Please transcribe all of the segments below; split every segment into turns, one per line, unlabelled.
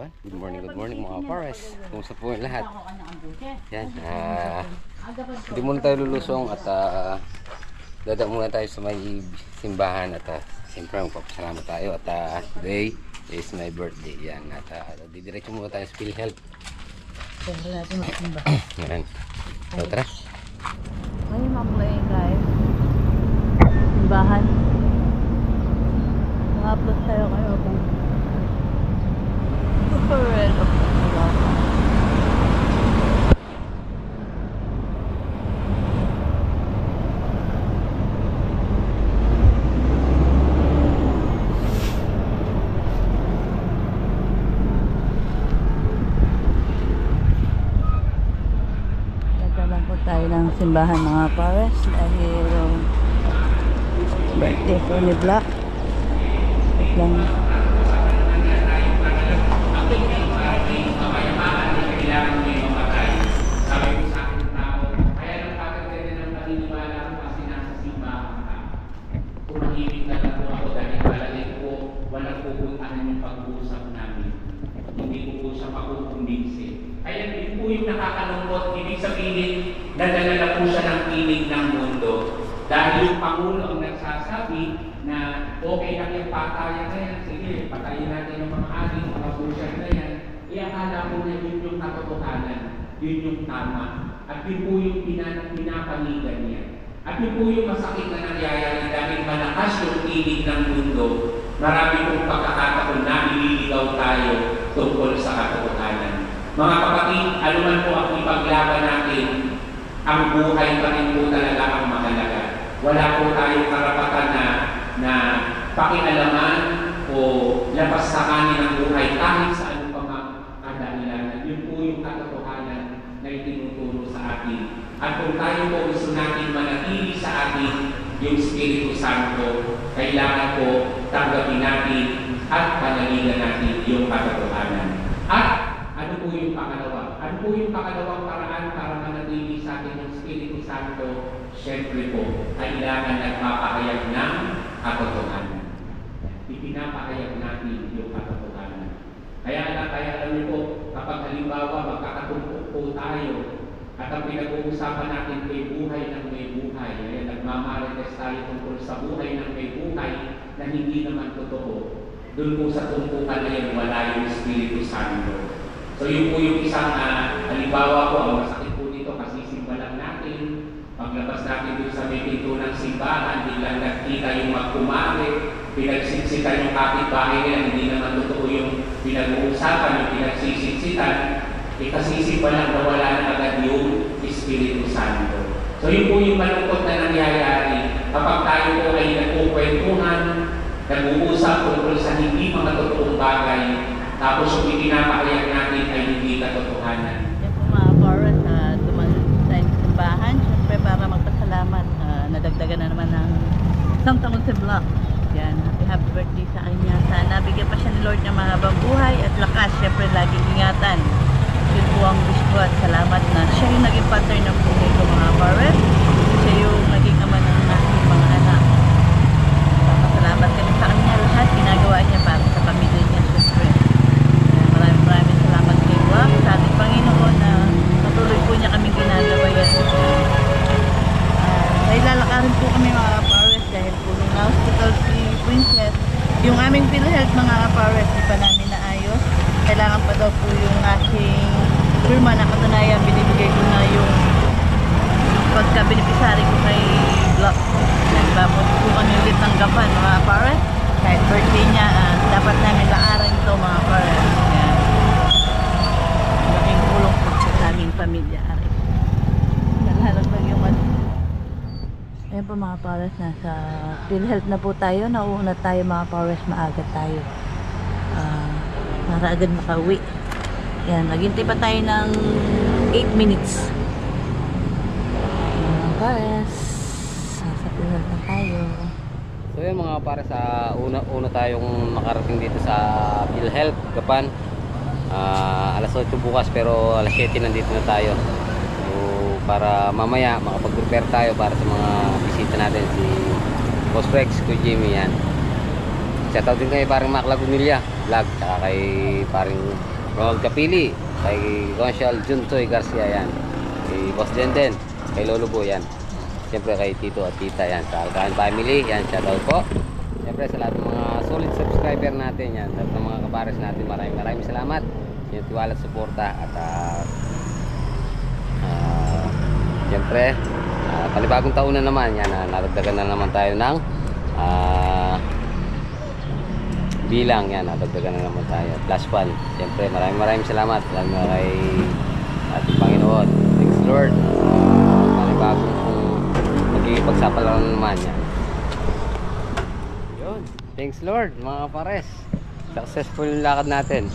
Good morning mga pares. Kumusta po yung lahat? Yan, hindi muna tayo lulusong at dada muna tayo sa may simbahan at siyempre magpapasalamat tayo at today is my birthday. Yan, at didiretso muna tayo sa PhilHealth.
Siyempre natin magsimba.
Yan. So tara.
Ay, mamulayin guys. Simbahan. Mga-upload tayo kayo kung super red of nagkalang po tayo ng simbahan mga pares dahil birthday ko ni Black. Wait lang.
Kaya din po yung nakakalungkot, ibig sabihin, nadala na po siya ng piling ng mundo. Dahil yung Pangulo ang nagsasabi na okay lang yung patayan na yan, sige, patayin natin yung mga aling, mga busyar na yan, iakala po na yun yung katotohanan, yun yung tama. At yun po yung pinapanigan niya. At yun po yung masakit na nangyayari dahil malakas yung piling ng mundo. Marami pong pagkakataon na ililigaw tayo tungkol sa katotohanan. Mga kapatid, anuman po ang ipaglaban natin, ang buhay pa rin po talaga ang mahalaga. Wala po tayong karapatan na pakialaman o lapastahanin ang buhay kahit sa anong kadahilanan. Yun po yung katotohanan na itinuturo sa atin. At kung tayo po gusto natin manatili sa atin yung Espiritu Santo, kailangan po tanggapin natin at panaligan natin yung katotohanan. At ano po yung pangalawa? Ano po yung pangalawang paraan para manatili sa atin ng Espiritu Santo? Siyempre po, kailangan nagpapahayag ng katotohanan. Ipinapahayag natin yung katotohanan. Kaya alam niyo po, kapag halimbawa magkakatumpok po tayo at ang pinag-uusapan natin ay buhay ng may buhay, kaya nagmamarites tayo tungkol sa buhay ng may buhay na hindi naman totoo. Doon po sa tumpukan na yan, wala yung Espiritu Santo. So yun po yung isang halimbawa po, ang masakit po dito kasi simba lang natin. Paglabas natin doon sa may pinto ng simbahan, biglang nakita yung magkumari, pinagsiksitan yung kapitbahay nila, hindi naman totoo yung pinag-uusapan, yung pinagsisiksitan. Ikasisimba lang na wala na agad yung Espiritu Santo. So yun po yung malungkot na nangyayari. Kapag tayo po ay nagkukwentuhan, nag-uusap tungkol sa hindi mga totoong bagay, tapos yung ipinapahayag natin ay hindi katotohanan.
Yan po mga pares, dumating tayo sa simbahan. Siyempre para magpasalamat, nadagdagan na naman ng isang taon si Black. Yan, happy birthday sa kanya. Sana bigyan pa siya ni Lord ng mahabang buhay at lakas. Siyempre laging ingatan. Yun po ang wish ko at salamat na siya yung naging partner ng buhay ko mga pares. Siya yung naging ama ng aking mga anak. Salamat kami sa kanya. Lahat ginagawa niya para sa pamilya niya. Siyempre. Maraming salamat kay Wak sa ating Panginoon na patuloy po niya kaming ginagawa yan. Dahil lalakarin po kami mga pares dahil po nung na-hospital si Princess, yung aming PhilHealth mga pares, di pa namin naayos. Kailangan pa daw po yung aking firma na katunayan, binibigay ko na yung pagka-beneficiary ko kay Black. Tapos po kami ulit ng gapan mga pares. Kahit birthday niya, dapat namin laaran ito mga pares. Yan. Malaking tulong po sa aming pamilya. Nalhalag lang yung ano. Ayan po mga pares, nasa PhilHealth na po tayo. Nauuna tayo mga pares, maaga tayo. Para agad makauwi. Yan, naghintay pa tayo ng 8 minutes. Mga pares, nasa PhilHealth na tayo.
So yun mga para sa una tayong makarating dito sa PhilHealth, Gapan. Alas 8 bukas pero alas 7 nandito na tayo. So para mamaya makapag-prepare tayo para sa mga bisita natin si Boss Rex, Kuya Jimmy yan. Shoutout din kay paring Mac Lagunilla vlog, tsaka kay paring Ronald Capili, kay Consial Juntoy Garcia yan, kay Boss Denden, kay Lolo Bo yan, siyempre kay Tito at Tita yan, sa Alcahan Family yan, shoutout po. Siyempre sa lahat ng mga solid subscriber natin yan, at ng mga kapares natin, maraming salamat sa inyong tiwala at suporta. At siyempre panibagong taon na naman yan, nadagdagan na naman tayo ng bilang yan, nadagdagan na naman tayo +1. Siyempre maraming salamat lalo na kay ating Panginoon. Thanks Lord, panibagong magkikipagsapalaran naman yan. Yun, thanks Lord mga pares, successful yung lakad natin.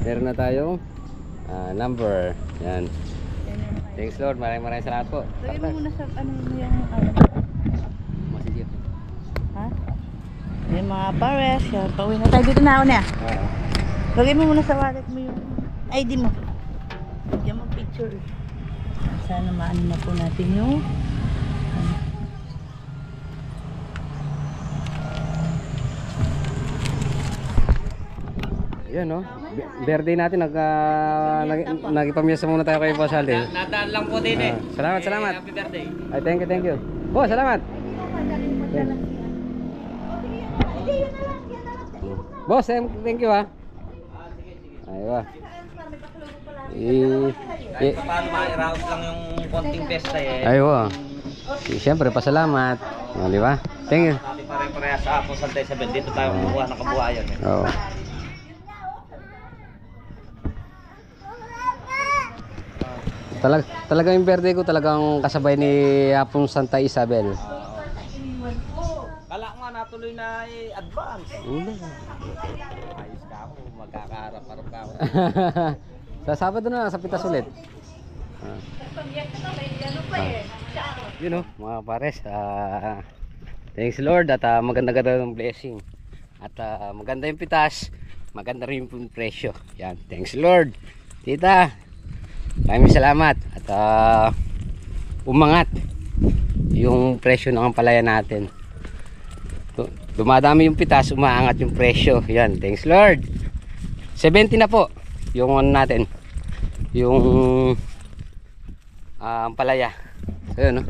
Meron na tayong number yan. Thanks Lord, maraming salamat po.
Lagay mo muna sa ano yung
Masijip.
ha? Yung mga pares, yan. Pauwi na tayo. Dito na ako na. Lagay mo muna sa wallet mo yung ID mo. Bigyan mo picture. Sana maano na po natin yung
Yan no. Birthday natin nagipamiyasa muna tayo kay Boss Alden.
Nadaan lang po din eh.
Salamat.
Happy birthday.
Ay, thank you. Boss, salamat. Boss, thank you ha. Aywa.
Paano ma-rouse lang yung konting pesta eh.
Aywa. Siyempre, pasalamat. O, di ba? Thank you.
Natin pare-pareha sa Apos Santay Isabel. Dito tayo kumuha ng kabuhayan eh.
Oo. Talaga yung birthday ko talagang kasabay ni Apong Santa Isabel.
Kala nga natuloy na advance.
Hindi.
Ayos ka ako, magkakaharap-harap ka ako.
Sa Sabado na, sa pitas ulit. Yun o, mga pares. Thanks Lord at maganda-ganda ng blessing. At maganda yung pitas, maganda rin yung presyo. Yan, thanks Lord. Tita, maraming salamat. At umangat yung presyo ng ampalaya natin. Dumadami yung pitas, umaangat yung presyo. Yan, thanks Lord. 70 na po yung ano natin, yung ampalaya. So yun, no?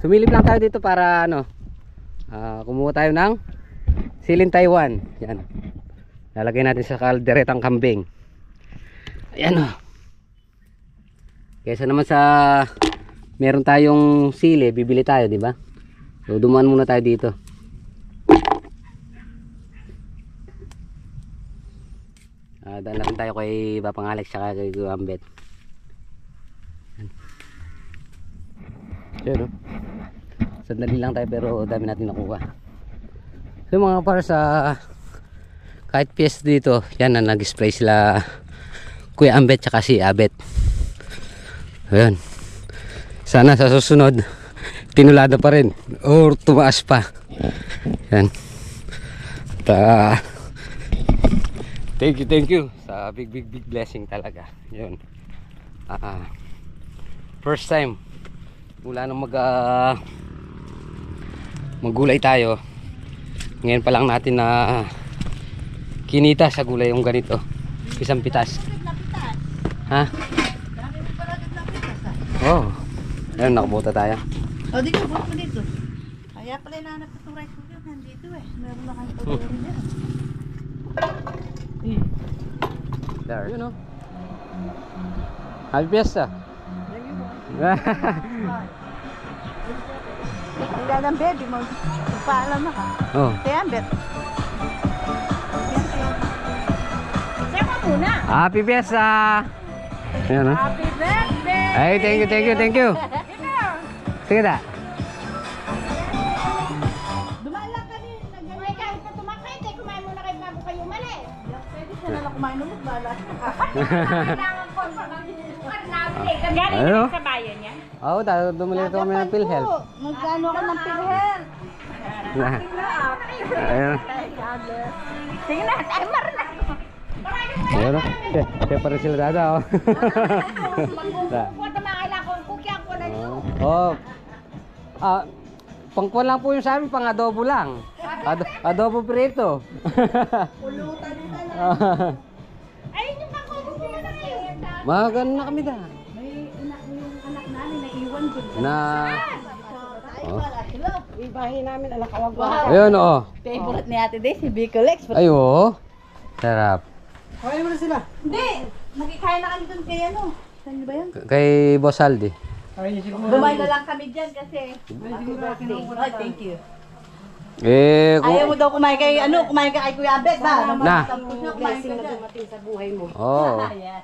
Sumilip lang tayo dito para ano, kumuha tayo ng silin Taiwan. Yan, lalagay natin sa kalderetang kambing. Ayan o. Kaysa naman sa meron tayong sili, bibili tayo, di ba? So dumaan muna tayo dito. Daan lang tayo kay Papang Alex saka kay Guambet. Yan o. Sandali lang tayo pero dami natin nakuha. So mga para sa kahit PS dito, yan na nag-spray sila Kuya Ambet saka si Abet. Ayan. Sana sa susunod tinulada pa rin or tumaas pa. Yan. At thank you sa big blessing talaga. Yun. First time mula nung maggulay tayo, ngayon pa lang natin na kinita sa gulay yung ganito, isang pitas. Ha? Oh, ayun, nakabuta tayo.
O, dito, buhat mo dito. Kaya pala inaanap ko itong rice cooker nandito eh. Meron na kang pagkakas niya.
There. You know. Happy Fiesta.
Ang galang baby mo. Magpaalam na ka.
Oh.
Kaya, Bet. Sa'yo ka muna.
Happy Fiesta. Ayan, ha?
Happy birthday!
Ay, thank you. Sige na.
Dumaan lang kami. Ay, kahit na tumakay, kumain muna kayo bago kayo umalis. Pwede siya na lang kumain ulit, bala. Kailangan ko sa
Ano?
sa bayan yan?
Oo, dumuli ito kami ng PhilHealth.
Magkano ka ng PhilHealth?
Ayun.
Sige na, timer na.
Ayun, siya pa rin sila dada, oh.
Magbubukuan na mga kailangan ko. Kukyan ko na yun.
Oh. Pangkuhan lang po yung sa amin, pang adobo lang. Adobo prito.
Ay, yung ako gusto mo na ngayon.
Magano na kami da.
May yung anak namin na iwan ko.
Na. Oh.
Ibahin namin anak kawag.
Ayun oh.
Favorite ni Ate Day, si Bicolex.
Ay oh. Sarap.
Kaya mo na sila. Hindi. Nakikain na kami doon kay ano. Saan ba yan?
Kay Boss Aldi.
Bumain na lang kami dyan kasi. Oh, thank you.
Kung...
Ayaw mo daw kumain kay kumain ka kay Kuya Abet ba?
Na.
Blessing na dumating sa buhay mo.
Oh.
Yeah,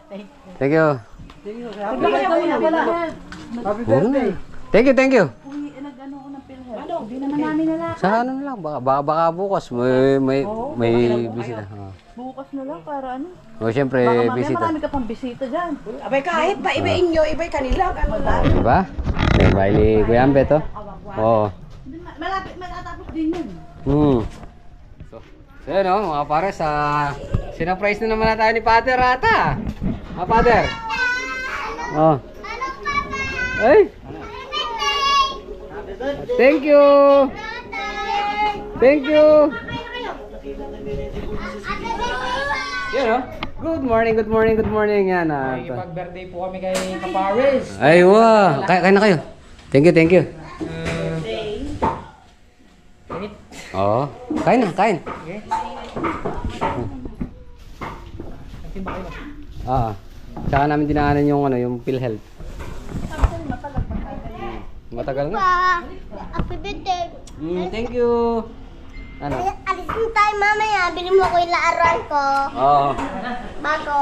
Thank you.
Happy
birthday. Thank you, thank you.
Uy, nag-ano ko ng PhilHealth. Hindi naman namin nalakad.
Sa ano na lang, baka bukas may bisita. Oh.
Bukas na lang para ano.
O syempre,
Baka mamaya
bisita.
marami ka pang bisita dyan.
Abay kahit pa iba inyo, iba'y kanila. Ano lang.
Diba? May bahay ni Kuya Ambet, oh. Oo.
Malapit matatapos din yun.
So yun, oh, mga pare, sinurprise na naman na tayo ni Pater ata. Mga Pater. Oh. Ay. Thank you. Thank you. Yan, oh. Good morning, good morning, good morning. Yan,
Pag-birthday po kami kay Kapares.
ay, wow. Kain na kayo. Thank you, thank you. Oo. Kain na, kain. Saka namin dinaanan yung yung PhilHealth. Matagal nga.
Happy birthday.
Thank you. Ano?
Alis mo tayo mamaya. Bili mo ko yung laaran ko.
Oo.
Bago.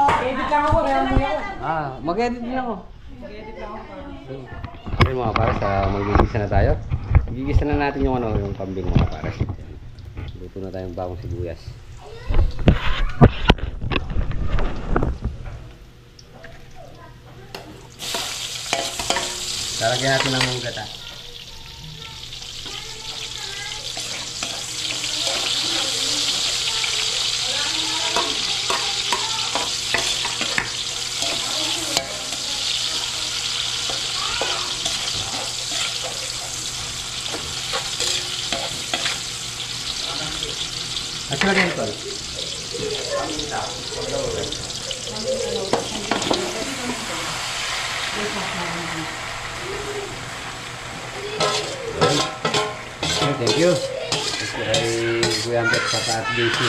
Mag-edit din ako. Okay mga pares, magigisa na tayo. Gigisa na natin yung yung kambing mga pares. Luto na tayong bagong sibuyas. Lalagyan natin ng mga gata. At lagyan ito. Thank you. Thank you kay Kuya Ambet sa Pat DC.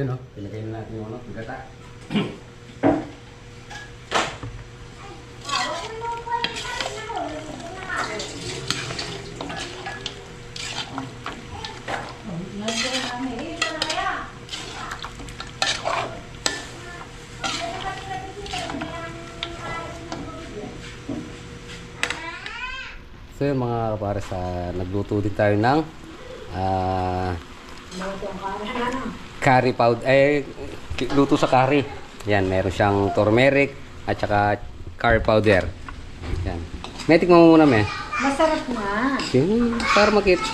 Yun o, pinagay na natin yung gata. So yun mga kapares, nagluto din tayo ng curry powder, luto sa curry. Yan, meron siyang turmeric at saka curry powder. Yan. May tikman mo muna, me.
Masarap nga.
Yung para makita.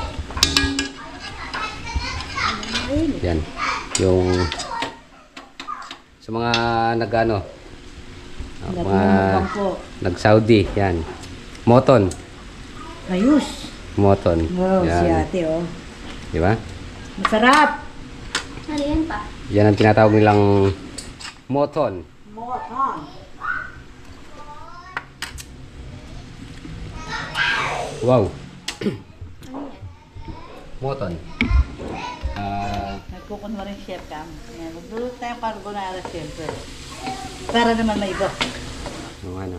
Yan. Yung sa mga nag-ano, mga nag-Saudi, yan. Moton.
Ayos.
Moton.
Wow,
Yan.
si ate oh.
Di ba?
Masarap.
Ano yan pa?
Yan ang tinatawag nilang moton. Wow. Moton.
Nagkukunwari chef ka. Ayan, magluluto tayong carbonara siyempre. Para naman may iba.
Yung ano.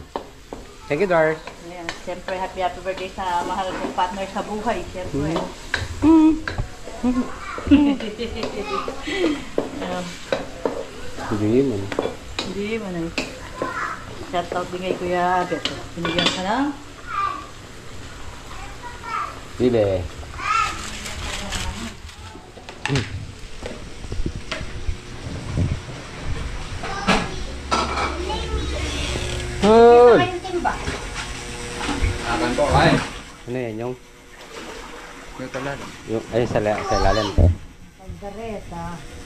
Thank you, Dar.
Ayan, siyempre happy birthday sa mahal kong partner sa buhay. Siyempre.
Hindi man.
Hindi man ay. Shout out din kay Kuya Abet. Pinigyan ka ng
Bibe. Hoy!
Yung timba.
Akan po, kain. Ano yan yung? Yung, ay, sa ilalim.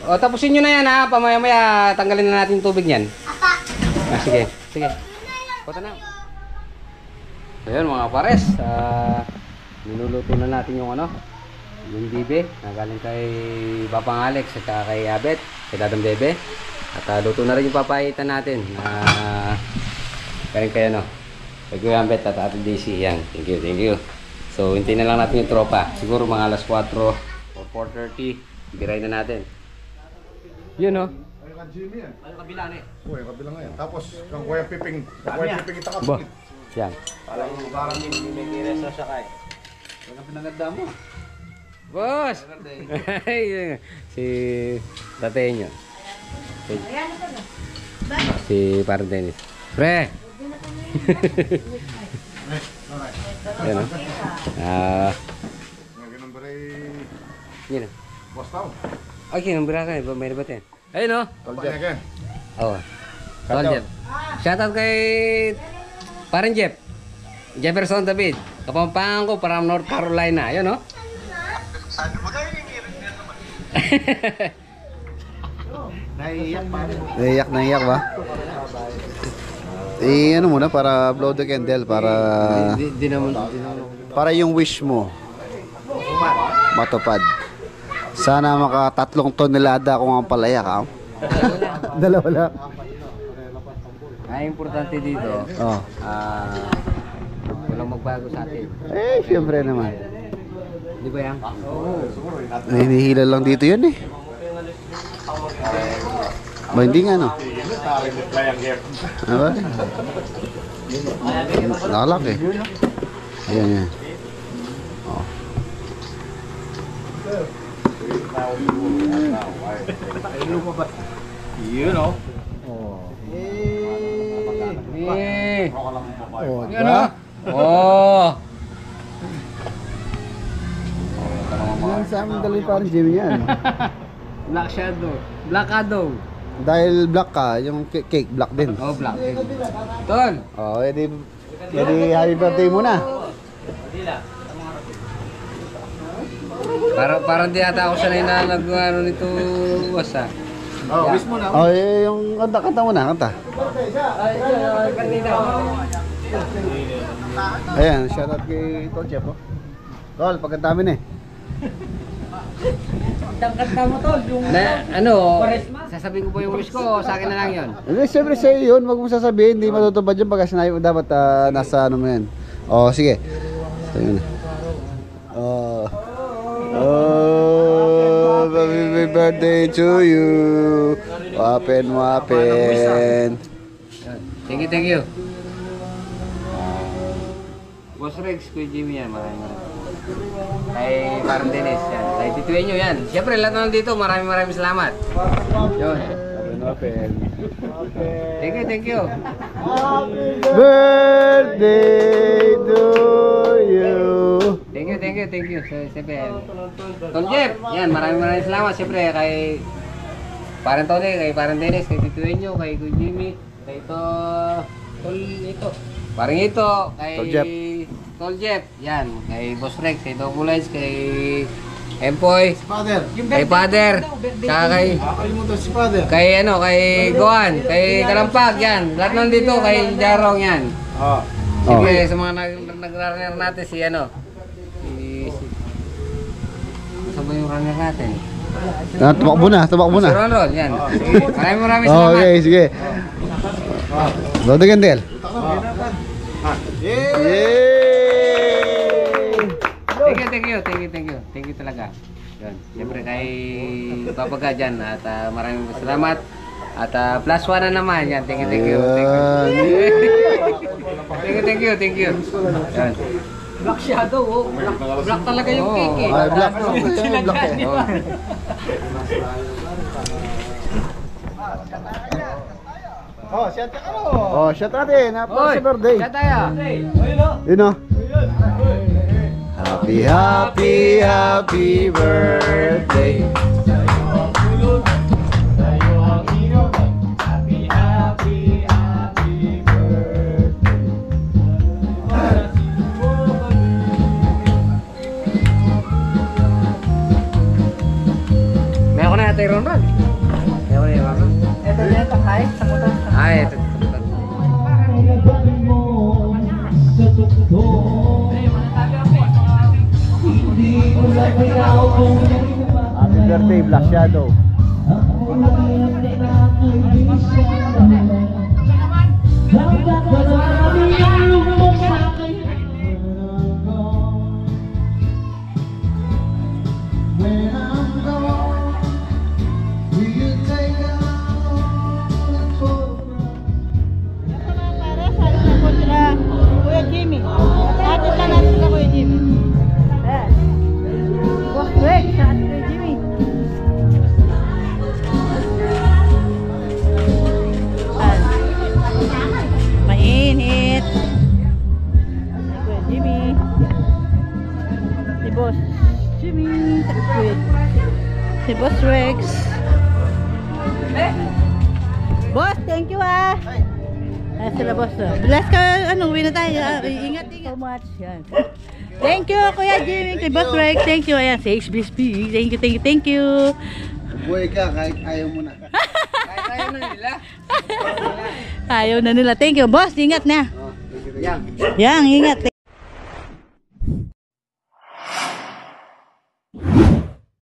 O, tapusin nyo na yan ha. Pamaya-maya, tanggalin na natin yung tubig niyan. Ah, sige. Punta na. Ayun mga pares. Niluluto na natin yung yung bibe na galing kay Papang Alex at kay Abet, kay Dadang Bebe. At luto na rin yung papaitan natin na galing kay kay Kuya Abet at Ate Daisy. Yan. Thank you. So, hintayin na lang natin yung tropa. Siguro mga alas 4 o 4:30. Biray na natin. Yun
Ayun ka Jimmy yan.
Ayun kabila na
Yung kabila nga yan. Tapos, yung Kuya Piping. Kuya Piping itakap.
Ba? Yan.
Parang may kires na siya kay.
Ano pinaganda mo? Boss! Si tatay nyo. Si parang Dennis. Pre! Yan o.
Ginumbre
Yan o.
Boss Town.
Ay, kinumbira ka eh. May nabat yan. Ayun o.
Toljet.
Oo. Tol Jeff. Shoutout kay parang Jeff. Jefferson David. Kapampangan ko para North Carolina. Ayun o.
Naiyak ba? Ano muna para blow the candle para
Di naman.
para yung wish mo matupad. Sana maka 3 tonelada kung ang palaya ka. Dalawa lang.
Ang importante dito,
Oh.
walang magbago sa atin.
Siyempre naman.
Di ba yan?
Hinihila lang dito yun eh. Ba, hindi nga no? Ano? Nakalak eh. Ayan. Oh.
Yun o.
Oh,
Yan o. Oh.
Yan sa amin dali parang Jimmy yan.
Black shadow. Black shadow.
Dahil black ka, yung cake black din.
Oh, black. Ton.
Oh, edi happy birthday muna.
Parang di ata ako sanay na nag-ano nito, wasa.
Oh, wish mo na.
Oh, yung kanta mo na, kanta. Ayan, shoutout kay Tol Chef, oh. Tol, pagkanta amin eh.
Kanta mo tol, yung
Sasabihin ko po yung wish ko, sa akin na lang yun.
Hindi, siyempre sa'yo yun, wag mo sasabihin, hindi matutupad yun pagka sinabi mo dapat nasa ano mo yan. Oh, sige. So, yun. Happy birthday to you. Wapen.
Thank you. Boss Rex, Kuya Jimmy yan, maraming. Kay parang Dennis yan. Kay tituin nyo yan. Siyempre, lahat naman dito, maraming salamat. Yun. Thank you.
Birthday to you.
Thank you. Siyempre, Tol Jeff, yan, maraming salamat. Siyempre, kay parang Tony, kay parang Dennis, kay tituin nyo, kay Kuya Jimmy, kay parang ito, kay Tol Jeff, yan, kay Boss Rex, kay Dogulites, kay Empoy, kay Father, saka kay Goan, kay Kalampag, yan, lahat nandito, kay Jarong, yan. Sige, sa mga nag-runner natin, saan ba yung runner natin?
Tumakbo na.
Si Ronron, yan. Sige, maraming salamat.
Okay, sige. Blow the candle. Yay!
Thank you talaga. Yun. Siyempre kay Papaga dyan at maraming salamat. At plus 1 na naman yan. Thank you. Thank you. Yan.
Black shadow, oh. Black talaga yung cake eh.
Ay, black eh.
Oh, shout ka ano?
Oh, shout natin. Happy birthday.
Siya tayo.
Yun o. Happy birthday.
tayo ron ron. Yawa na yawa ka.
Ito na ito, hi. Sa motor.
Ay, ito.
Happy birthday, Black Shadow.
Kuya Jimmy. Atin lang natin sa Kuya Jimmy. Boss Greg, sa atin Kuya Jimmy.
Mainit. Si Kuya Jimmy. Si Boss Jimmy. Si Boss Rex. Boss, thank you ah. Sila boss. Bless ka, uwi na tayo. Ingat, ingat. So much. Yan. Thank you, Kuya Jimmy, kay Boss Rex. Thank you. Ayan, si HBSP. Thank you, thank you, thank you.
Buhay ka, kahit ayaw mo na.
Ayaw na nila.
Ayaw na nila. Thank you, boss. Ingat na.
Yan.
Yan, ingat.